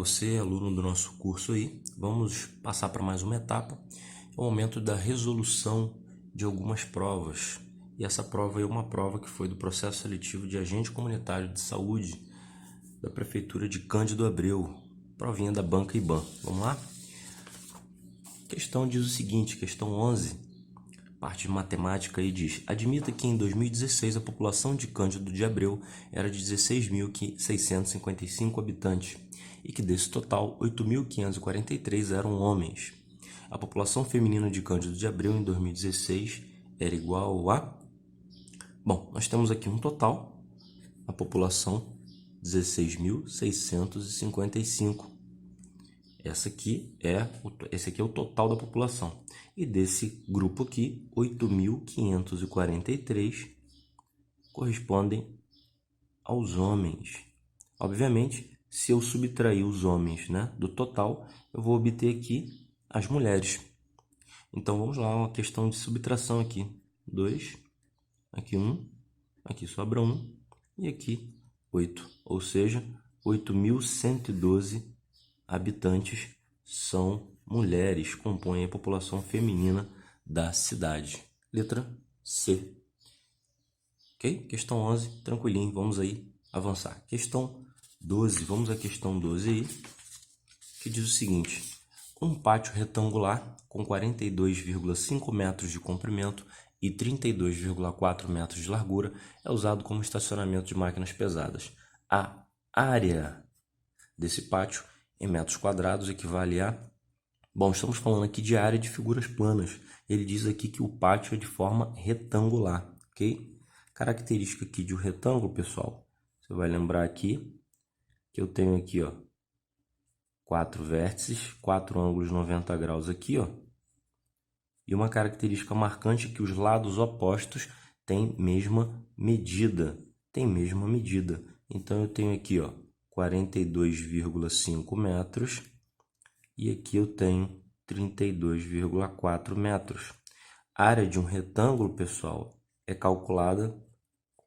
você, aluno do nosso curso aí. Vamos passar para mais uma etapa. É o momento da resolução de algumas provas. E essa prova é uma prova que foi do processo seletivo de agente comunitário de saúde da Prefeitura de Cândido Abreu. Provinha da Banca IBAN. Vamos lá? A questão diz o seguinte, questão 11, parte de matemática aí diz: admita que em 2016 a população de Cândido de Abreu era de 16.655 habitantes e que desse total 8.543 eram homens. A população feminina de Cândido de Abreu em 2016 era igual a... Bom, nós temos aqui um total, a população 16.655. Esse aqui é o total da população. E desse grupo aqui, 8.543 correspondem aos homens. Obviamente, se eu subtrair os homens, né, do total, eu vou obter aqui as mulheres. Então, vamos lá, uma questão de subtração aqui. 2, aqui 1, aqui sobra 1 e aqui 8. Ou seja, 8.112 habitantes são mulheres, compõem a população feminina da cidade. Letra C. Ok? Questão 11, tranquilinho, vamos aí avançar. Questão 12, vamos à questão 12 aí, que diz o seguinte: um pátio retangular com 42,5 metros de comprimento e 32,4 metros de largura é usado como estacionamento de máquinas pesadas. A área desse pátio em metros quadrados equivale a... Bom, estamos falando aqui de área de figuras planas. Ele diz aqui que o pátio é de forma retangular, ok? Característica aqui de um retângulo, pessoal. Você vai lembrar aqui que eu tenho aqui, ó, 4 vértices, 4 ângulos 90 graus aqui, ó. E uma característica marcante é que os lados opostos têm mesma medida. Então, eu tenho aqui, ó, 42,5 metros e aqui eu tenho 32,4 metros. A área de um retângulo, pessoal, é calculada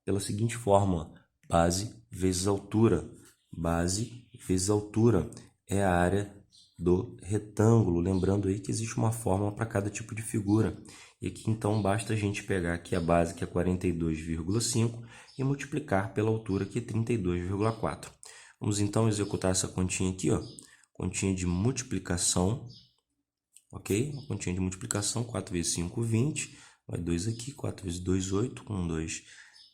pela seguinte fórmula: base vezes altura. Base vezes altura é a área do retângulo. Lembrando aí que existe uma fórmula para cada tipo de figura. E aqui então basta a gente pegar aqui a base, que é 42,5, e multiplicar pela altura, que é 32,4. Vamos então executar essa continha aqui, ó. Continha de multiplicação, ok? A continha de multiplicação, 4 vezes 5, 20. Vai 2 aqui, 4 vezes 2, 8. 1, 2,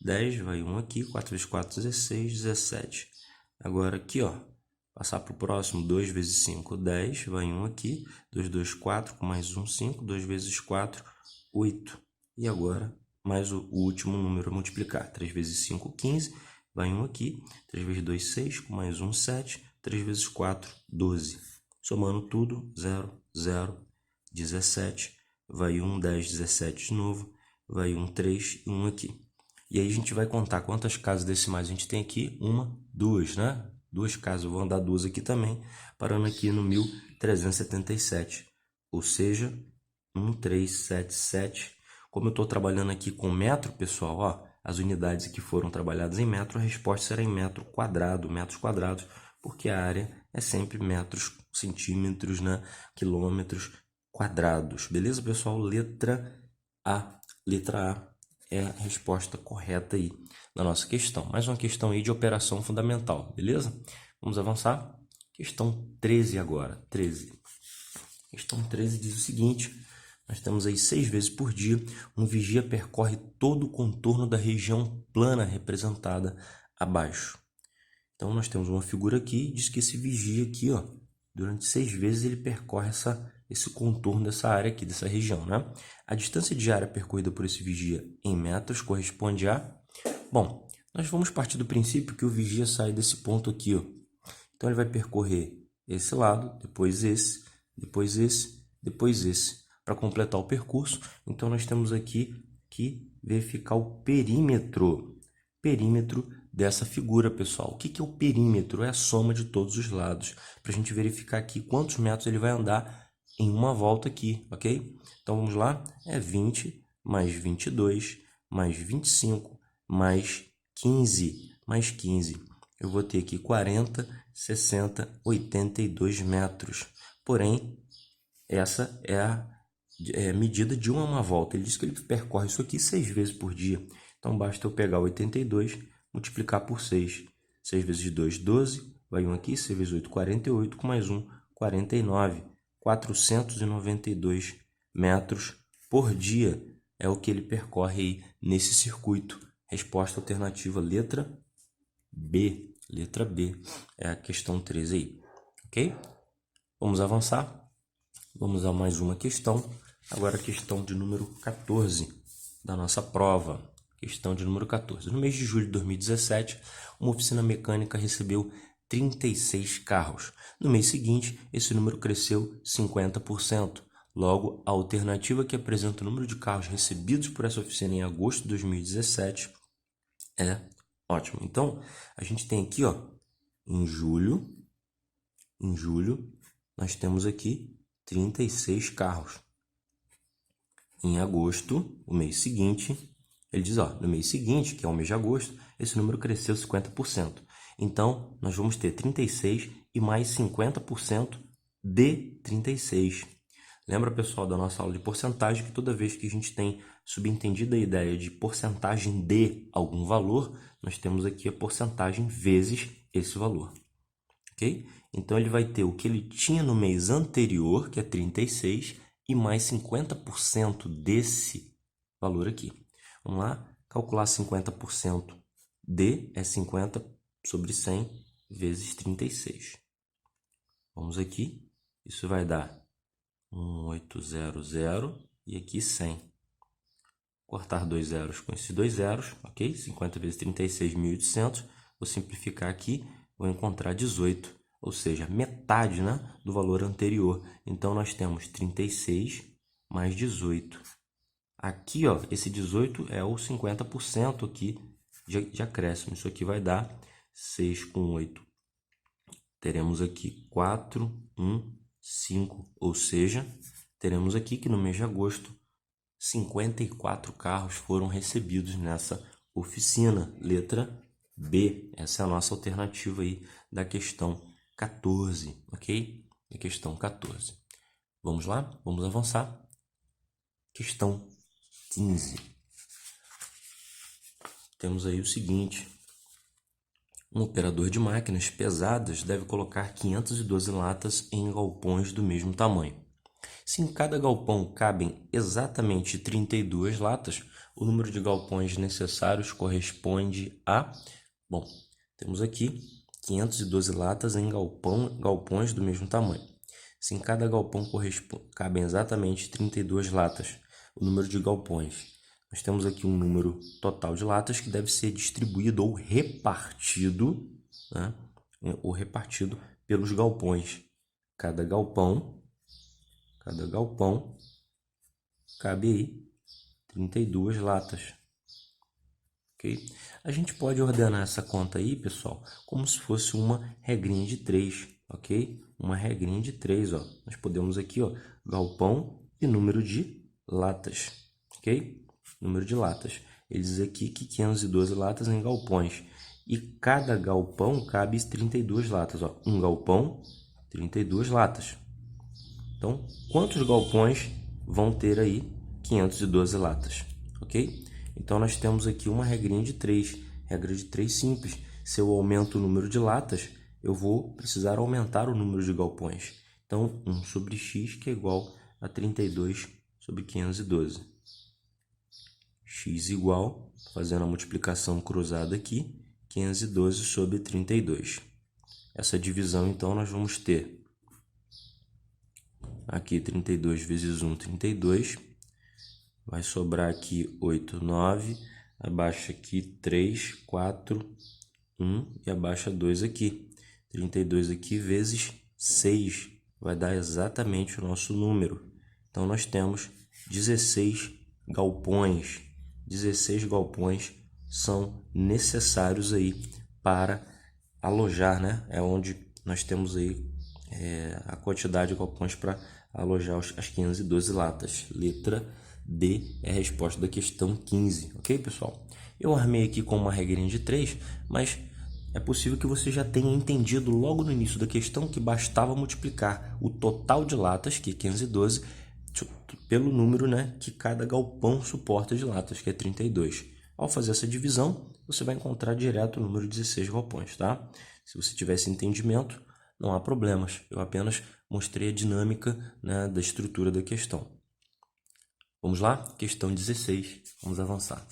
10. Vai 1 aqui, 4 vezes 4, 16, 17. Agora aqui, ó, passar para o próximo, 2 vezes 5, 10. Vai 1 aqui, 2, 2, 4. Com mais 1, 5. 2 vezes 4, 8. E agora, mais o último número a multiplicar. 3 vezes 5, 15. Vai 1 aqui, 3 vezes 2, 6, com mais 1, 7, 3 vezes 4, 12. Somando tudo, 0, 0, 17. Vai 1, 10, 17 de novo. Vai 1, 3 e 1 aqui. E aí a gente vai contar quantas casas decimais a gente tem aqui. 1, 2, né? 2 casas, eu vou andar 2 aqui também, parando aqui no 1377. Ou seja, 1377. Como eu estou trabalhando aqui com metro, pessoal, ó, as unidades que foram trabalhadas em metro, a resposta será em metros quadrados, porque a área é sempre metros, centímetros, né? Quilômetros quadrados. Beleza, pessoal? Letra A. Letra A é a resposta correta aí na nossa questão. Mais uma questão aí de operação fundamental, beleza? Vamos avançar? Questão 13 agora. 13. Questão 13 diz o seguinte: nós temos aí 6 vezes por dia, um vigia percorre todo o contorno da região plana representada abaixo. Então, nós temos uma figura aqui, diz que esse vigia aqui, ó, durante 6 vezes ele percorre esse contorno dessa área aqui, dessa região, né? A distância de área percorrida por esse vigia em metros corresponde a... Bom, nós vamos partir do princípio que o vigia sai desse ponto aqui, ó. Então, ele vai percorrer esse lado, depois esse, depois esse, depois esse, para completar o percurso. Então, nós temos aqui que verificar o perímetro dessa figura, pessoal. O que é o perímetro? É a soma de todos os lados, para a gente verificar aqui quantos metros ele vai andar em uma volta aqui, ok? Então, vamos lá. É 20 mais 22 mais 25 mais 15 mais 15. eu vou ter aqui 40, 60, 82 metros. Porém, essa é a medida de uma volta. Ele diz que ele percorre isso aqui 6 vezes por dia. Então, basta eu pegar 82, multiplicar por 6. 6 vezes 2, 12. Vai 1 aqui, 6 vezes 8, 48. Com mais 1, 49. 492 metros por dia é o que ele percorre aí nesse circuito. Resposta alternativa, letra B. Letra B é a questão 13 aí. Ok? Vamos avançar. Vamos a mais uma questão. Agora a questão de número 14 da nossa prova. Questão de número 14. No mês de julho de 2017, uma oficina mecânica recebeu 36 carros. No mês seguinte, esse número cresceu 50%. Logo, a alternativa que apresenta o número de carros recebidos por essa oficina em agosto de 2017 é ótimo. Então, a gente tem aqui, ó, em julho, nós temos aqui 36 carros. Em agosto, o mês seguinte, ele diz, ó, no mês seguinte, que é o mês de agosto, esse número cresceu 50%. Então, nós vamos ter 36 e mais 50% de 36. Lembra, pessoal, da nossa aula de porcentagem, que toda vez que a gente tem subentendida a ideia de porcentagem de algum valor, nós temos aqui a porcentagem vezes esse valor. Ok? Então, ele vai ter o que ele tinha no mês anterior, que é 36, e mais 50% desse valor aqui. Vamos lá? Calcular 50% de é 50 sobre 100 vezes 36. Vamos aqui. Isso vai dar 1800 e aqui 100. Cortar 2 zeros com esses 2 zeros, ok? 50 vezes 36, 1.800. Vou simplificar aqui, vou encontrar 18, ou seja, metade, né, do valor anterior. Então, nós temos 36 mais 18. Aqui, ó, esse 18 é o 50% aqui de acréscimo. Isso aqui vai dar 6 com 8. Teremos aqui 4, 1, 5, ou seja, teremos aqui que no mês de agosto, 54 carros foram recebidos nessa oficina. Letra B. Essa é a nossa alternativa aí da questão 14, ok? Da questão 14. Vamos lá? Vamos avançar. Questão 15. Temos aí o seguinte. Um operador de máquinas pesadas deve colocar 512 latas em galpões do mesmo tamanho. Se em cada galpão cabem exatamente 32 latas, o número de galpões necessários corresponde a... Bom, temos aqui 512 latas em galpões do mesmo tamanho. Se em cada galpão cabem exatamente 32 latas, o número de galpões. Nós temos aqui um número total de latas que deve ser distribuído ou repartido, né? Ou repartido pelos galpões. Cada galpão cabe aí 32 latas. Ok? A gente pode ordenar essa conta aí, pessoal, como se fosse uma regrinha de 3, ok? Uma regrinha de 3, ó. Nós podemos aqui, ó, galpão e número de latas, ok? Número de latas. Ele diz aqui que 512 latas em galpões. E cada galpão cabe 32 latas, ó. Um galpão, 32 latas. Então, quantos galpões vão ter aí 512 latas, ok? Então, nós temos aqui uma regrinha de 3, regra de 3 simples. Se eu aumento o número de latas, eu vou precisar aumentar o número de galpões. Então, 1 sobre x, que é igual a 32 sobre 512. X igual, fazendo a multiplicação cruzada aqui, 512 sobre 32. Essa divisão, então, nós vamos ter aqui 32 vezes 1, 32. Vai sobrar aqui 8, 9. Abaixa aqui 3, 4, 1 e abaixa 2 aqui. 32 aqui vezes 6 vai dar exatamente o nosso número. Então, nós temos 16 galpões. 16 galpões são necessários aí para alojar, né? É onde nós temos aí a quantidade de galpões para alojar as 512 latas. Letra D é a resposta da questão 15, ok, pessoal? Eu armei aqui com uma regrinha de 3, mas é possível que você já tenha entendido logo no início da questão que bastava multiplicar o total de latas, que é 512, pelo número, né, que cada galpão suporta de latas, que é 32. Ao fazer essa divisão, você vai encontrar direto o número de 16 galpões, tá? Se você tiver esse entendimento, não há problemas. Eu apenas mostrei a dinâmica, né, da estrutura da questão. Vamos lá? Questão 16. Vamos avançar.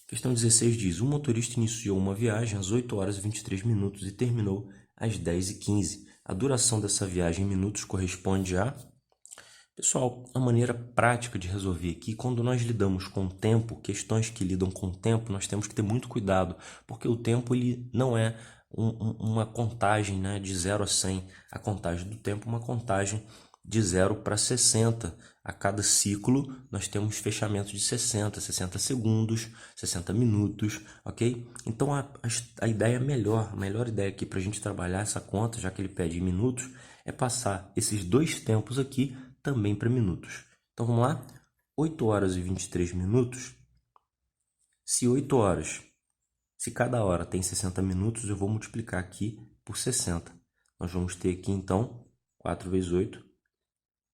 Questão 16 diz: o motorista iniciou uma viagem às 8 horas e 23 minutos e terminou às 10h15. A duração dessa viagem em minutos corresponde a... Pessoal, a maneira prática de resolver aqui, quando nós lidamos com o tempo, questões que lidam com o tempo, nós temos que ter muito cuidado, porque o tempo ele não é uma contagem, né, de 0 a 100. A contagem do tempo é uma contagem de 0 para 60. A cada ciclo, nós temos fechamento de 60 segundos, 60 minutos, ok? Então, a ideia melhor, a melhor ideia aqui para a gente trabalhar essa conta, já que ele pede em minutos, é passar esses dois tempos aqui também para minutos. Então, vamos lá? 8 horas e 23 minutos. Se 8 horas, se cada hora tem 60 minutos, eu vou multiplicar aqui por 60. Nós vamos ter aqui, então, 4 vezes 8,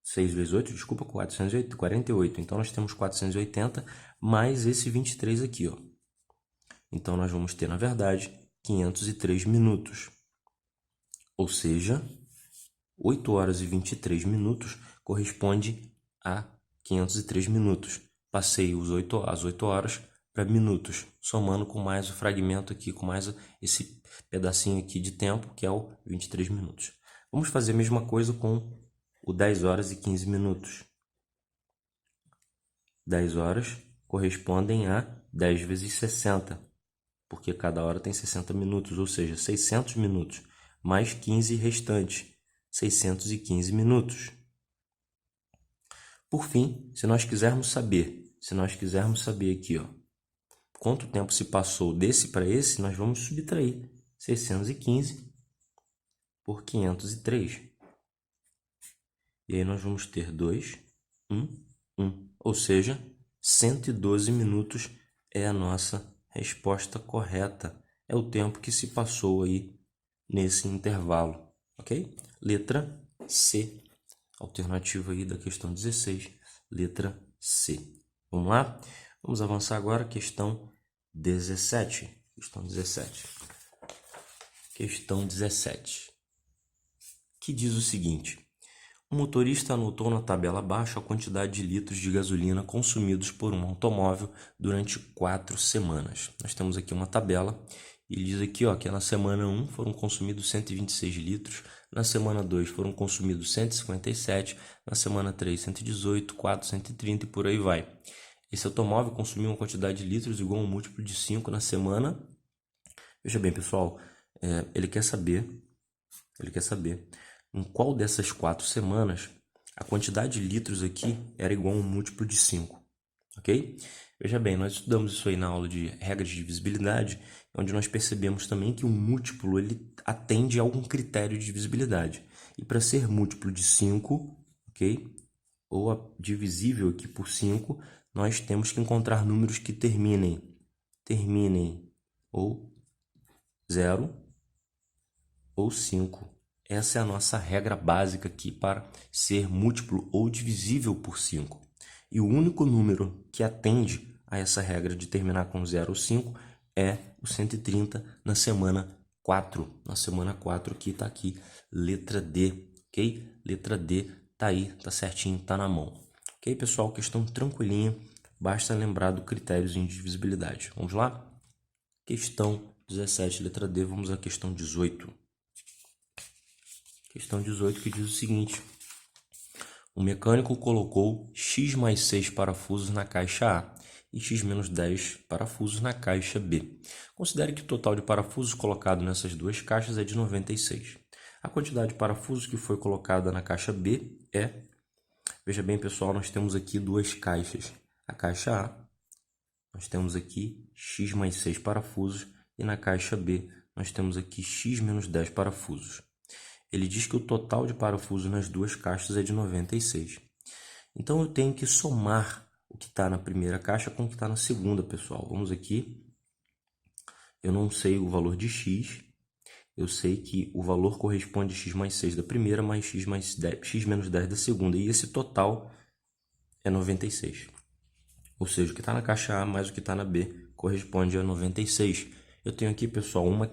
6 vezes 8, desculpa, 448. Então, nós temos 480 mais esse 23 aqui, ó. Então, nós vamos ter, na verdade, 503 minutos. Ou seja, 8 horas e 23 minutos corresponde a 503 minutos. Passei as 8 horas para minutos, somando com mais o fragmento aqui, com mais esse pedacinho aqui de tempo, que é o 23 minutos. Vamos fazer a mesma coisa com o 10 horas e 15 minutos. 10 horas correspondem a 10 vezes 60, porque cada hora tem 60 minutos, ou seja, 600 minutos, mais 15 restantes, 615 minutos. Por fim, se nós quisermos saber aqui, ó, quanto tempo se passou desse para esse, nós vamos subtrair 615 por 503. E aí nós vamos ter 2, 1, 1. Ou seja, 112 minutos é a nossa resposta correta. É o tempo que se passou aí nesse intervalo, ok? Letra C. Alternativa aí da questão 16, letra C. Vamos lá? Vamos avançar agora, questão 17. Questão 17. Questão 17. Que diz o seguinte: o motorista anotou na tabela abaixo a quantidade de litros de gasolina consumidos por um automóvel durante 4 semanas. Nós temos aqui uma tabela e diz aqui, ó, que na semana 1 foram consumidos 126 litros, na semana 2 foram consumidos 157, na semana 3 118, 4 130 e por aí vai. Esse automóvel consumiu uma quantidade de litros igual a um múltiplo de 5 na semana. Veja bem, pessoal, ele quer saber em qual dessas 4 semanas a quantidade de litros aqui era igual a um múltiplo de 5, ok? Veja bem, nós estudamos isso aí na aula de regras de divisibilidade, onde nós percebemos também que o múltiplo ele atende a algum critério de divisibilidade. E para ser múltiplo de 5, ok? Ou divisível aqui por 5, nós temos que encontrar números que terminem ou 0 ou 5. Essa é a nossa regra básica aqui para ser múltiplo ou divisível por 5. E o único número que atende a essa regra de terminar com 0 ou 5 é o 130 na semana 4. Na semana 4 aqui está aqui, letra D, ok? Letra D tá aí, tá certinho, tá na mão. Ok, pessoal? Questão tranquilinha, basta lembrar do critério de divisibilidade. Vamos lá? Questão 17, letra D, vamos à questão 18. Questão 18 que diz o seguinte: o mecânico colocou X mais 6 parafusos na caixa A e X menos 10 parafusos na caixa B. Considere que o total de parafusos colocado nessas duas caixas é de 96. A quantidade de parafusos que foi colocada na caixa B é... Veja bem, pessoal, nós temos aqui duas caixas. A caixa A, nós temos aqui X mais 6 parafusos e na caixa B nós temos aqui X menos 10 parafusos. Ele diz que o total de parafusos nas duas caixas é de 96. Então, eu tenho que somar o que está na primeira caixa com o que está na segunda, pessoal. Vamos aqui. Eu não sei o valor de x. Eu sei que o valor corresponde a x mais 6 da primeira, mais x mais 10, x menos 10 da segunda. E esse total é 96. Ou seja, o que está na caixa A mais o que está na B corresponde a 96. Eu tenho aqui, pessoal, uma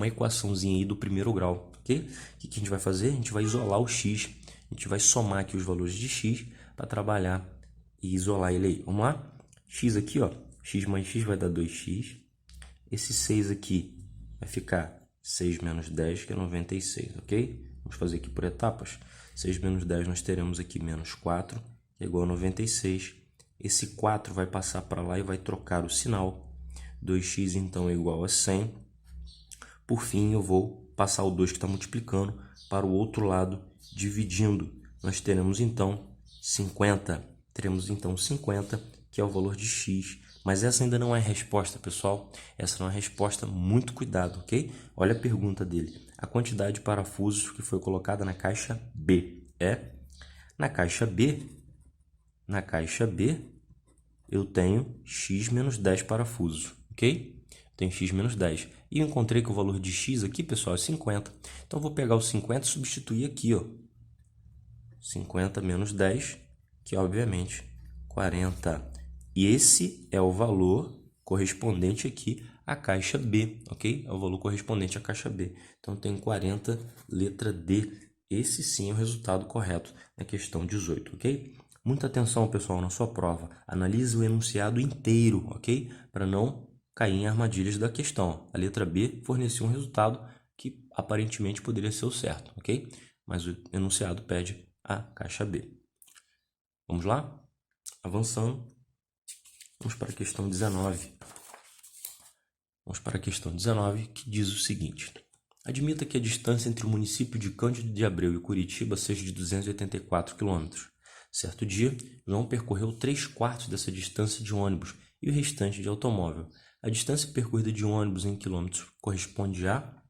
equaçãozinha aí do primeiro grau, ok? O que a gente vai fazer? A gente vai isolar o x. A gente vai somar aqui os valores de x para trabalhar e isolar ele aí. Vamos lá? X aqui, ó. X mais x vai dar 2x. Esse 6 aqui vai ficar 6 menos 10, que é 96, ok? Vamos fazer aqui por etapas. 6 menos 10 nós teremos aqui menos 4, que é igual a 96. Esse 4 vai passar para lá e vai trocar o sinal. 2x então é igual a 100. Por fim, eu vou passar o 2 que está multiplicando para o outro lado, dividindo. Nós teremos então 50. Teremos então 50, que é o valor de x. Mas essa ainda não é a resposta, pessoal. Essa não é a resposta, muito cuidado, ok? Olha a pergunta dele. A quantidade de parafusos que foi colocada na caixa B é... Na caixa B, eu tenho x menos 10 parafusos, ok? Tenho x menos 10. E eu encontrei que o valor de x aqui, pessoal, é 50. Então, eu vou pegar o 50 e substituir aqui, ó. 50 menos 10, que obviamente 40. E esse é o valor correspondente aqui à caixa B, ok? É o valor correspondente à caixa B. Então, tem 40, letra D. Esse sim é o resultado correto na questão 18, ok? Muita atenção, pessoal, na sua prova. Analise o enunciado inteiro, ok? Para não cair em armadilhas da questão. A letra B forneceu um resultado que aparentemente poderia ser o certo, ok? Mas o enunciado pede a caixa B. Vamos lá? Avançando. Vamos para a questão 19. Vamos para a questão 19, que diz o seguinte. Admita que a distância entre o município de Cândido de Abreu e Curitiba seja de 284 km. Certo dia, João percorreu 3/4 dessa distância de ônibus e o restante de automóvel. A distância percorrida de ônibus em quilômetros corresponde a...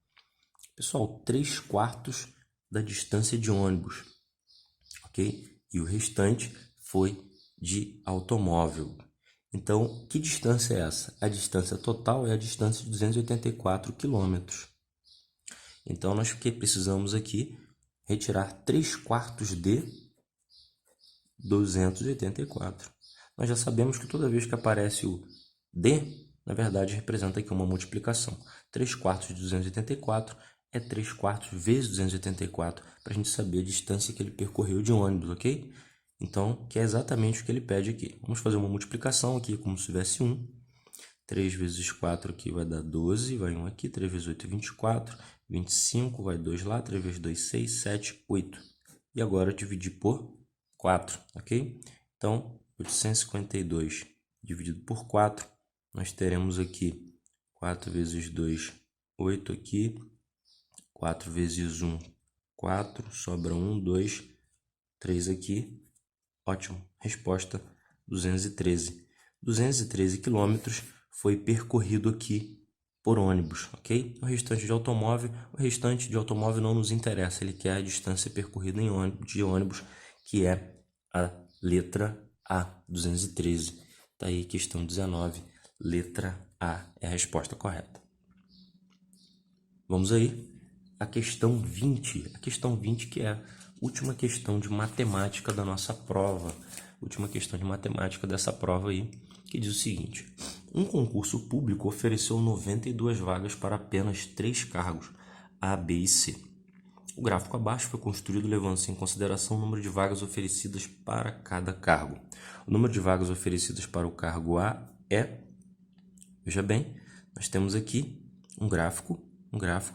Pessoal, 3/4 da distância de ônibus, ok? E o restante foi de automóvel. Então, que distância é essa? A distância total é a distância de 284 quilômetros. Então, nós precisamos aqui retirar 3/4 de 284. Nós já sabemos que toda vez que aparece o D, na verdade, representa aqui uma multiplicação. 3/4 de 284 é 3/4 vezes 284, para a gente saber a distância que ele percorreu de ônibus, ok? Então, que é exatamente o que ele pede aqui. Vamos fazer uma multiplicação aqui, como se tivesse 1. 3 vezes 4 aqui vai dar 12, vai 1 aqui. 3 vezes 8 é 24. 25, vai 2 lá. 3 vezes 2, 6, 7, 8. E agora dividir por 4, ok? Então, 852 dividido por 4, nós teremos aqui 4 vezes 2, 8 aqui. 4 vezes 1, 4. Sobra 1, 2, 3 aqui. Ótimo. Resposta 213. 213 quilômetros foi percorrido aqui por ônibus, ok? O restante de automóvel não nos interessa. Ele quer a distância percorrida de ônibus, que é a letra A, 213. Tá aí, questão 19. Letra A é a resposta correta. Vamos aí. A questão 20. A questão 20, que é a última questão de matemática da nossa prova. Última questão de matemática dessa prova aí, que diz o seguinte. Um concurso público ofereceu 92 vagas para apenas 3 cargos, A, B e C. O gráfico abaixo foi construído levando-se em consideração o número de vagas oferecidas para cada cargo. O número de vagas oferecidas para o cargo A é... Veja bem, nós temos aqui um gráfico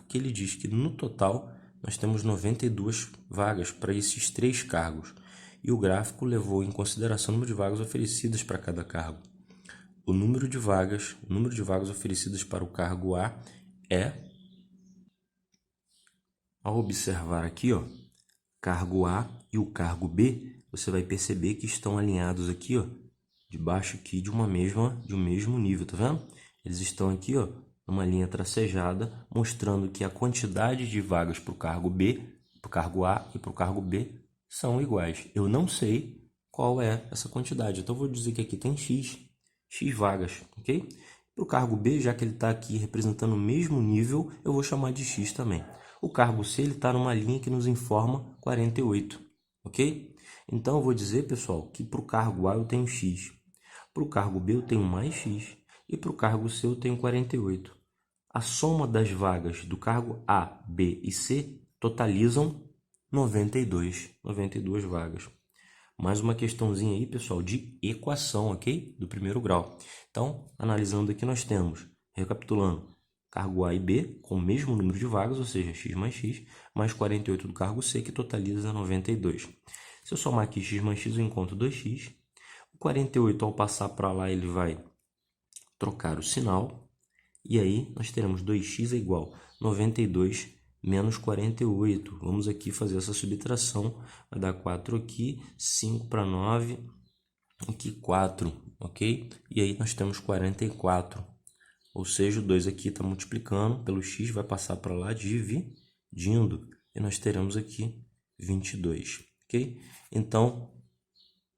que ele diz que no total nós temos 92 vagas para esses 3 cargos. E o gráfico levou em consideração o número de vagas oferecidas para cada cargo. O número de vagas oferecidas para o cargo A é, ao observar aqui, ó, cargo A e o cargo B, você vai perceber que estão alinhados aqui, ó, debaixo aqui de um mesmo nível, tá vendo? Eles estão aqui, ó, numa linha tracejada, mostrando que a quantidade de vagas para o cargo B, para o cargo A e para o cargo B são iguais. Eu não sei qual é essa quantidade. Então, eu vou dizer que aqui tem X vagas, ok? Para o cargo B, já que ele está aqui representando o mesmo nível, eu vou chamar de X também. O cargo C está numa linha que nos informa 48, ok? Então, eu vou dizer, pessoal, que para o cargo A eu tenho X. Para o cargo B eu tenho mais X. E para o cargo C eu tenho 48. A soma das vagas do cargo A, B e C totalizam 92 vagas. Mais uma questãozinha aí, pessoal, de equação, ok? Do primeiro grau. Então, analisando aqui, nós temos, recapitulando, cargo A e B com o mesmo número de vagas, ou seja, x mais 48 do cargo C, que totaliza 92. Se eu somar aqui x mais x, eu encontro 2x. O 48, ao passar para lá, ele vai trocar o sinal. E aí, nós teremos 2x é igual a 92 menos 48. Vamos aqui fazer essa subtração. Vai dar 4 aqui, 5 para 9, aqui 4, ok? E aí nós temos 44. Ou seja, o 2 aqui está multiplicando pelo x, vai passar para lá dividindo. E nós teremos aqui 22, ok? Então,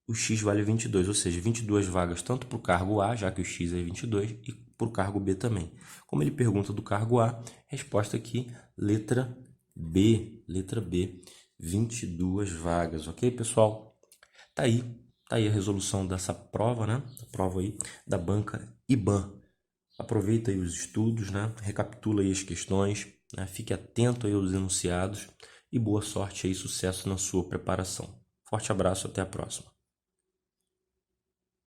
o x vale 22, ou seja, 22 vagas tanto para o cargo A, já que o x é 22, e para o cargo B também. Como ele pergunta do cargo A, resposta aqui, letra B, 22 vagas, ok, pessoal? Tá aí a resolução dessa prova, né? A prova aí da banca IBAN. Aproveita aí os estudos, né? Recapitula aí as questões, né? Fique atento aí aos enunciados e boa sorte aí, sucesso na sua preparação. Forte abraço, até a próxima.